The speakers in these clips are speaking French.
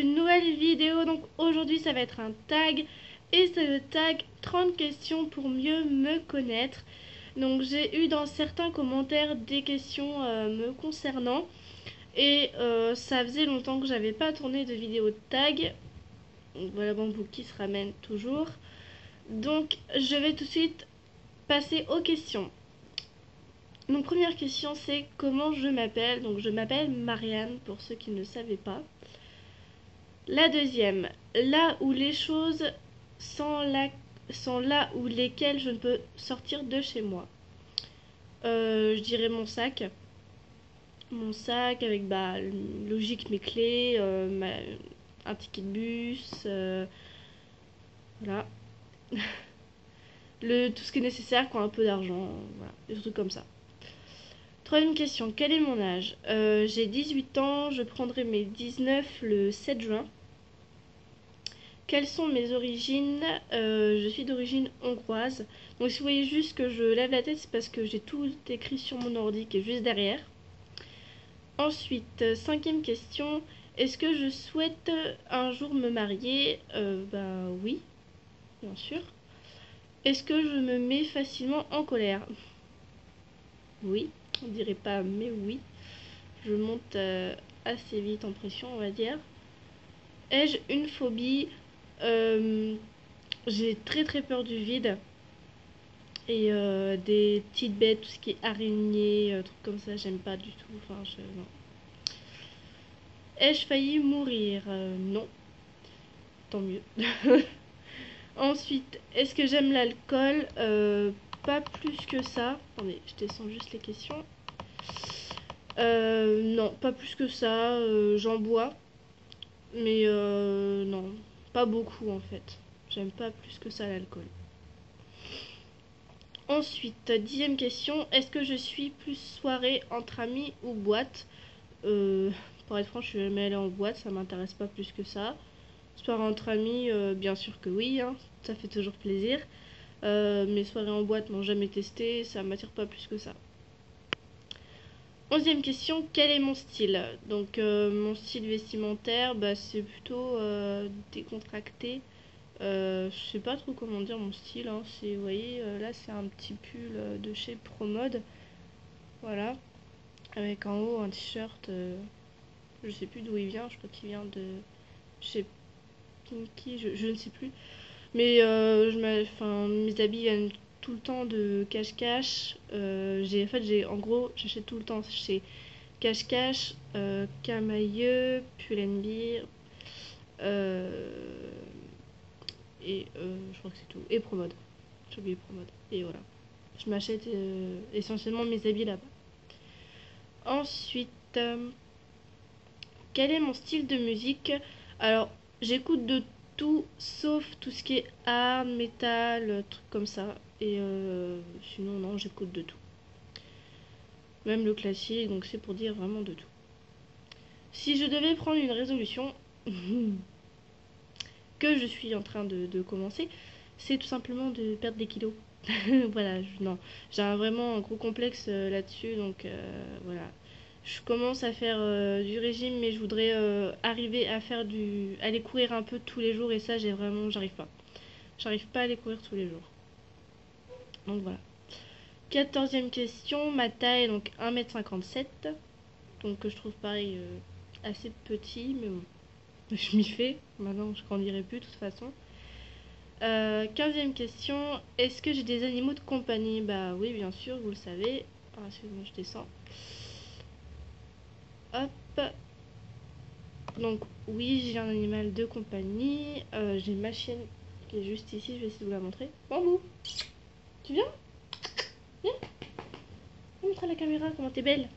une nouvelle vidéo. Donc aujourd'hui ça va être un tag et c'est le tag 30 questions pour mieux me connaître. Donc j'ai eu dans certains commentaires des questions me concernant et ça faisait longtemps que j'avais pas tourné de vidéo de tag. Donc voilà Bambou qui se ramène toujours. Donc je vais tout de suite passer aux questions. Donc première question c'est comment je m'appelle. Donc je m'appelle Marianne pour ceux qui ne le savaient pas. La deuxième, là où les choses sont là où lesquelles je ne peux sortir de chez moi. Je dirais mon sac. Mon sac avec logique mes clés, un ticket de bus, voilà. Tout ce qui est nécessaire, quoi, un peu d'argent, voilà, des trucs comme ça. Troisième question, quel est mon âge? J'ai 18 ans, je prendrai mes 19 le 7 juin. Quelles sont mes origines? Je suis d'origine hongroise. Donc si vous voyez juste que je lève la tête, c'est parce que j'ai tout écrit sur mon ordi qui est juste derrière. Ensuite, cinquième question, est-ce que je souhaite un jour me marier? Bah oui, bien sûr. Est-ce que je me mets facilement en colère? Oui, on dirait pas, mais oui. Je monte assez vite en pression, on va dire. Ai-je une phobie? J'ai très peur du vide. Et des petites bêtes, tout ce qui est araignée, trucs comme ça, j'aime pas du tout. Enfin, non. Ai-je failli mourir? Non. Tant mieux. Ensuite, est-ce que j'aime l'alcool? Pas plus que ça. Attendez, je descends juste les questions. Non, pas plus que ça. J'en bois. Mais non, pas beaucoup en fait. J'aime pas plus que ça l'alcool. Ensuite, dixième question. Est-ce que je suis plus soirée entre amis ou boîte? Pour être franc, je suis jamais allée en boîte. Ça m'intéresse pas plus que ça. Soirée entre amis, bien sûr que oui. Hein, ça fait toujours plaisir. Mes soirées en boîte n'ont jamais testé, ça m'attire pas plus que ça. Onzième question, quel est mon style? Donc mon style vestimentaire, c'est plutôt décontracté. Je sais pas trop comment dire mon style, hein. Vous voyez, là c'est un petit pull de chez Promode. Voilà. Avec en haut un t-shirt, je sais plus d'où il vient, je crois qu'il vient de chez Pinky, je ne sais plus. Mais mes habits viennent tout le temps de cache-cache. En gros, j'achète tout le temps chez cache-cache, Camailleux, Pull&Bear, et je crois que c'est tout. Et Promode. J'ai oublié Promode. Et voilà. Je m'achète essentiellement mes habits là-bas. Ensuite, quel est mon style de musique? Alors, j'écoute de tout sauf tout ce qui est art, métal, trucs comme ça. Et sinon, non, j'écoute de tout. Même le classique, donc c'est pour dire vraiment de tout. Si je devais prendre une résolution que je suis en train de commencer, c'est tout simplement de perdre des kilos. Voilà, non, j'ai vraiment un gros complexe là-dessus, donc voilà. Je commence à faire du régime, mais je voudrais arriver à faire aller courir un peu tous les jours, et ça, j'arrive pas. J'arrive pas à aller courir tous les jours. Donc voilà. 14e question, ma taille, donc 1m57. Donc je trouve pareil assez petit, mais bon, je m'y fais. Maintenant, je grandirai plus de toute façon. 15e question, est-ce que j'ai des animaux de compagnie? Bah oui, bien sûr, vous le savez. Ah, excusez-moi, je descends. Hop. Donc oui, j'ai un animal de compagnie. J'ai ma chienne qui est juste ici, je vais essayer de vous la montrer. Bambou, tu viens? Viens. Montre à la caméra comment t'es belle.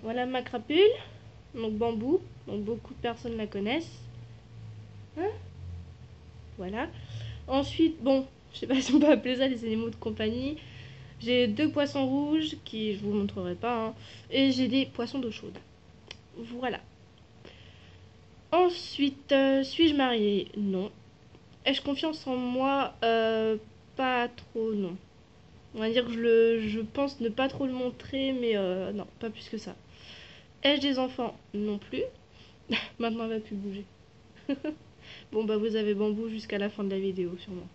Voilà ma crapule. Donc Bambou, donc beaucoup de personnes la connaissent. Hein? Voilà. Ensuite, bon, je sais pas si on peut appeler ça des animaux de compagnie. J'ai 2 poissons rouges qui je vous montrerai pas, hein, et j'ai des poissons d'eau chaude. Voilà. Ensuite, suis-je mariée? Non. Ai-je confiance en moi? Pas trop, non. On va dire que je pense ne pas trop le montrer, mais non, pas plus que ça. Ai-je des enfants? Non plus. Maintenant, elle va plus bouger. Bon, bah, vous avez bambou jusqu'à la fin de la vidéo, sûrement.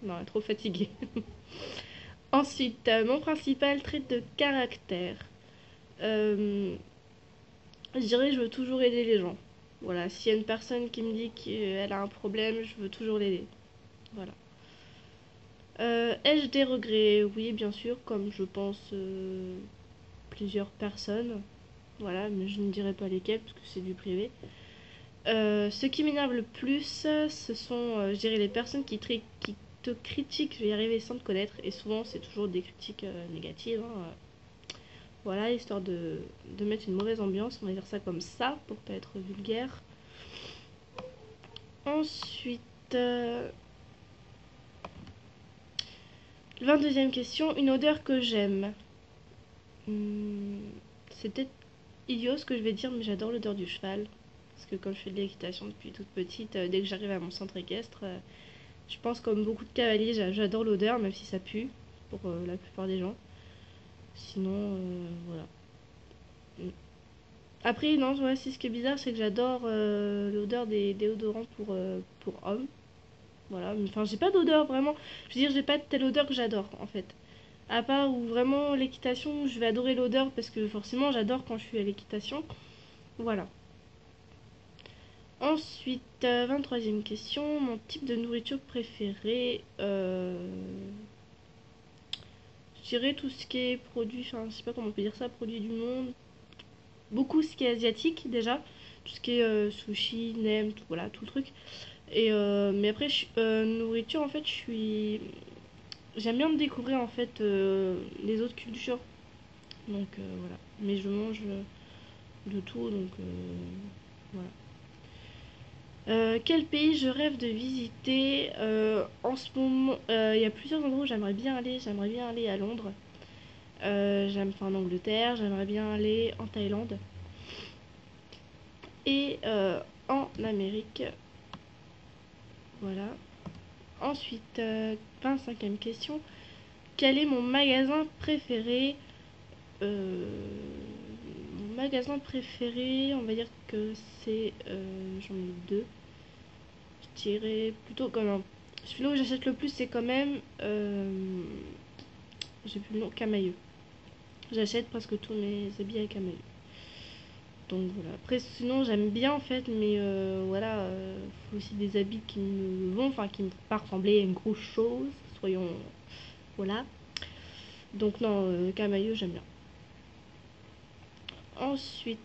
Non, elle est trop fatiguée. Ensuite, mon principal trait de caractère. Je dirais, je veux toujours aider les gens. Voilà, s'il y a une personne qui me dit qu'elle a un problème, je veux toujours l'aider. Voilà. Ai-je des regrets? Oui, bien sûr, comme je pense plusieurs personnes. Voilà, mais je ne dirai pas lesquelles parce que c'est du privé. Ce qui m'énerve le plus, ce sont, je dirais, les personnes qui te critiquent, je vais y arriver, sans te connaître. Et souvent, c'est toujours des critiques négatives. Hein. Voilà, histoire de mettre une mauvaise ambiance, on va dire ça comme ça, pour pas être vulgaire. Ensuite, 22e question, une odeur que j'aime. C'est peut-être idiot ce que je vais dire, mais j'adore l'odeur du cheval. Parce que comme je fais de l'équitation depuis toute petite, dès que j'arrive à mon centre équestre, je pense comme beaucoup de cavaliers, j'adore l'odeur, même si ça pue, pour la plupart des gens. Sinon, voilà. Après, non, ouais, c'est ce qui est bizarre, c'est que j'adore l'odeur des déodorants pour hommes. Voilà, enfin, j'ai pas d'odeur vraiment. Je veux dire, j'ai pas de telle odeur que j'adore en fait. À part où vraiment l'équitation, je vais adorer l'odeur parce que forcément, j'adore quand je suis à l'équitation. Voilà. Ensuite, 23e question, mon type de nourriture préféré. Je dirais tout ce qui est produit, enfin, je sais pas comment on peut dire ça, produit du monde. Beaucoup ce qui est asiatique déjà. Tout ce qui est sushi, nem, tout, voilà, tout le truc. Et mais après, nourriture, en fait, j'aime bien me découvrir en fait les autres cultures. Donc voilà. Mais je mange de tout, donc voilà. Quel pays je rêve de visiter en ce moment? Il y a plusieurs endroits où j'aimerais bien aller. J'aimerais bien aller à Londres. En Angleterre. J'aimerais bien aller en Thaïlande. Et en Amérique. Voilà. Ensuite, 25e question. Quel est mon magasin préféré? Mon magasin préféré, on va dire que c'est... j'en ai deux. Je dirais plutôt comme... Celui-là où j'achète le plus, c'est quand même... j'ai plus le nom, Camailleux. J'achète presque tous mes habits à Camailleux. Donc voilà. Après, sinon, j'aime bien en fait, mais voilà, faut aussi des habits qui me vont, enfin, qui me pas ressembler à une grosse chose. Soyons. Voilà. Donc non, Camailleux, j'aime bien. Ensuite,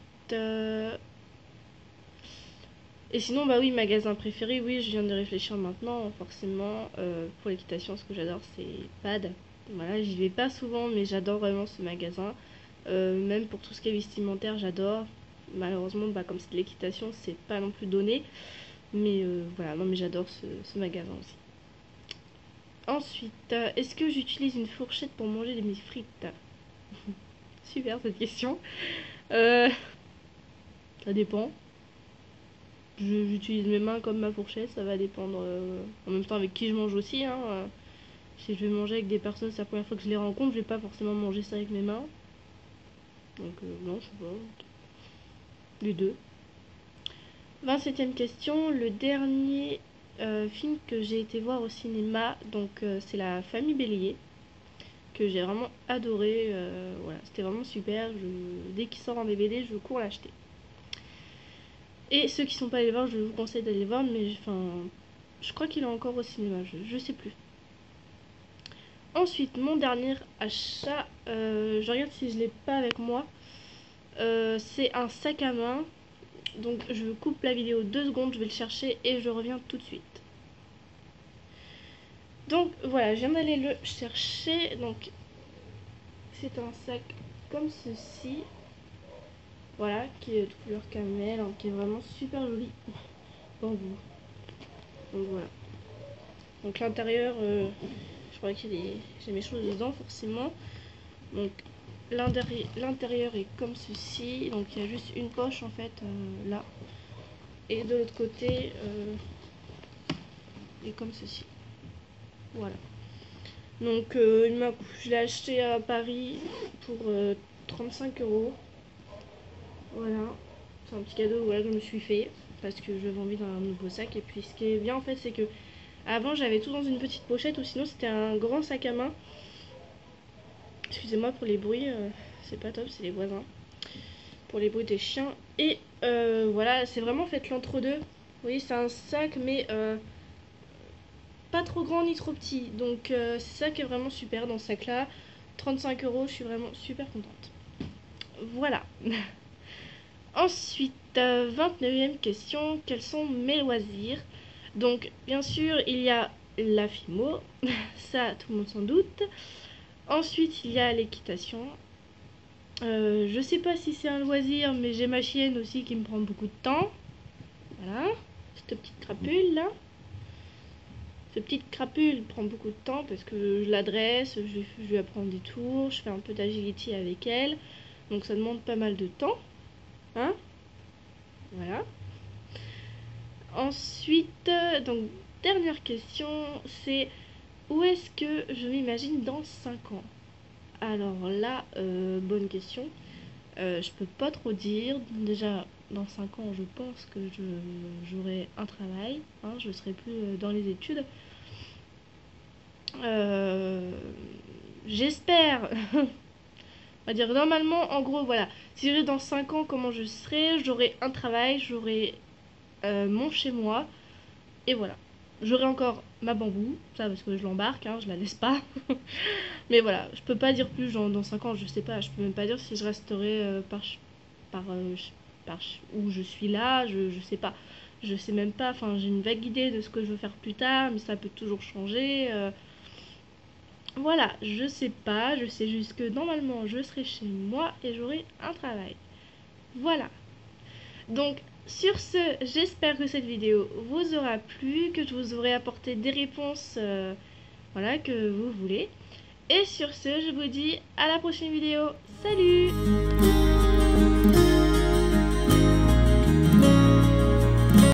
et sinon, bah oui, magasin préféré, oui, je viens de réfléchir maintenant, forcément, pour l'équitation, ce que j'adore, c'est PAD. Voilà, j'y vais pas souvent, mais j'adore vraiment ce magasin. Même pour tout ce qui est vestimentaire, j'adore. Malheureusement, bah, comme c'est de l'équitation, c'est pas non plus donné. Mais voilà, non, mais j'adore ce magasin aussi. Ensuite, est-ce que j'utilise une fourchette pour manger mes frites? Super cette question. Euh, Ça dépend. J'utilise mes mains comme ma fourchette, ça va dépendre en même temps avec qui je mange aussi. Hein. Si je vais manger avec des personnes, c'est la première fois que je les rencontre, je vais pas forcément manger ça avec mes mains. Donc non, je sais pas. Les deux. 27e question, le dernier film que j'ai été voir au cinéma, donc c'est La Famille Bélier, que j'ai vraiment adoré. Voilà, c'était vraiment super. Dès qu'il sort en DVD, je cours l'acheter. Et ceux qui sont pas allés voir, je vous conseille d'aller voir, mais enfin, je crois qu'il est encore au cinéma, je sais plus. Ensuite, mon dernier achat, je regarde si je l'ai pas avec moi. C'est un sac à main. Donc je coupe la vidéo 2 secondes, je vais le chercher et je reviens tout de suite. Donc voilà, je viens d'aller le chercher. Donc c'est un sac comme ceci. Voilà, qui est de couleur camel, hein, qui est vraiment super joli. Donc voilà. Donc l'intérieur, je crois qu'il j'ai mes choses dedans forcément. Donc l'intérieur est comme ceci. Donc il y a juste une poche en fait là. Et de l'autre côté, est comme ceci. Voilà. Donc je l'ai acheté à Paris pour 35 euros. Voilà. c'est un petit cadeau que je me suis fait parce que j'avais envie d'un nouveau sac. Et puis ce qui est bien en fait, c'est que avant j'avais tout dans une petite pochette ou sinon c'était un grand sac à main. Excusez-moi pour les bruits, c'est pas top, c'est les voisins. Pour les bruits des chiens. Et voilà, c'est vraiment fait l'entre-deux. Vous voyez, c'est un sac mais pas trop grand ni trop petit. Donc c'est ça qui est vraiment super dans ce sac là. 35 €, je suis vraiment super contente. Voilà. Ensuite, 29e question, quels sont mes loisirs? Donc, bien sûr, il y a la FIMO, ça tout le monde s'en doute. Ensuite, il y a l'équitation. Je sais pas si c'est un loisir, mais j'ai ma chienne aussi qui me prend beaucoup de temps. Voilà, cette petite crapule là. Cette petite crapule prend beaucoup de temps parce que je la dresse, je lui apprends des tours, je fais un peu d'agility avec elle. Donc ça demande pas mal de temps. Hein? Voilà. Ensuite, donc dernière question, c'est où est-ce que je m'imagine dans 5 ans? Alors là, bonne question. Je peux pas trop dire. Déjà, dans 5 ans, je pense que j'aurai un travail. Hein, je serai plus dans les études. J'espère. On va dire normalement, en gros, voilà. Si je dans 5 ans, comment je serai? J'aurai un travail, j'aurai mon chez moi. Et voilà. J'aurai encore ma bambou, ça parce que je l'embarque, hein, je la laisse pas. Mais voilà, je peux pas dire plus, genre dans 5 ans, je sais pas, je peux même pas dire si je resterai par, où je suis là, je sais pas. Je sais même pas, enfin j'ai une vague idée de ce que je veux faire plus tard, mais ça peut toujours changer. Voilà, je sais pas, je sais juste que normalement je serai chez moi et j'aurai un travail. Voilà. Donc sur ce, j'espère que cette vidéo vous aura plu, que je vous aurai apporté des réponses voilà, que vous voulez. Et sur ce, je vous dis à la prochaine vidéo. Salut!